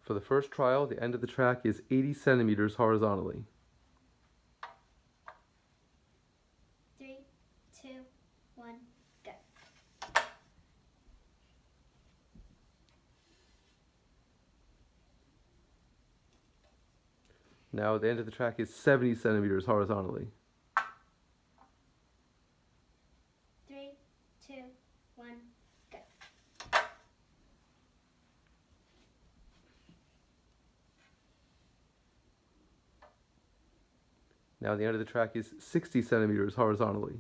For the first trial, the end of the track is 80 centimeters horizontally. 3, 2, 1, go. Now the end of the track is 70 centimeters horizontally. 3, 2, 1, go. Now the end of the track is 60 centimeters horizontally.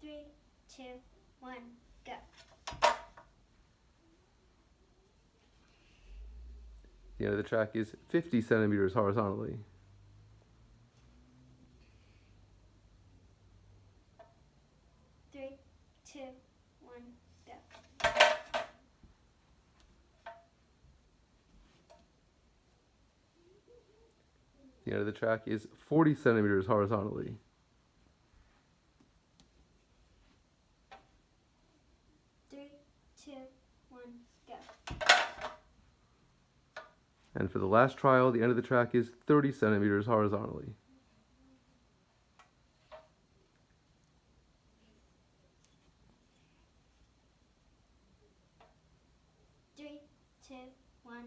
3, 2, 1, go. The end of the track is 50 centimeters horizontally. 3, 2, 1, go. The end of the track is 40 centimeters horizontally. 3, 2, 1, go. And for the last trial, the end of the track is 30 centimeters horizontally. 3, 2, 1,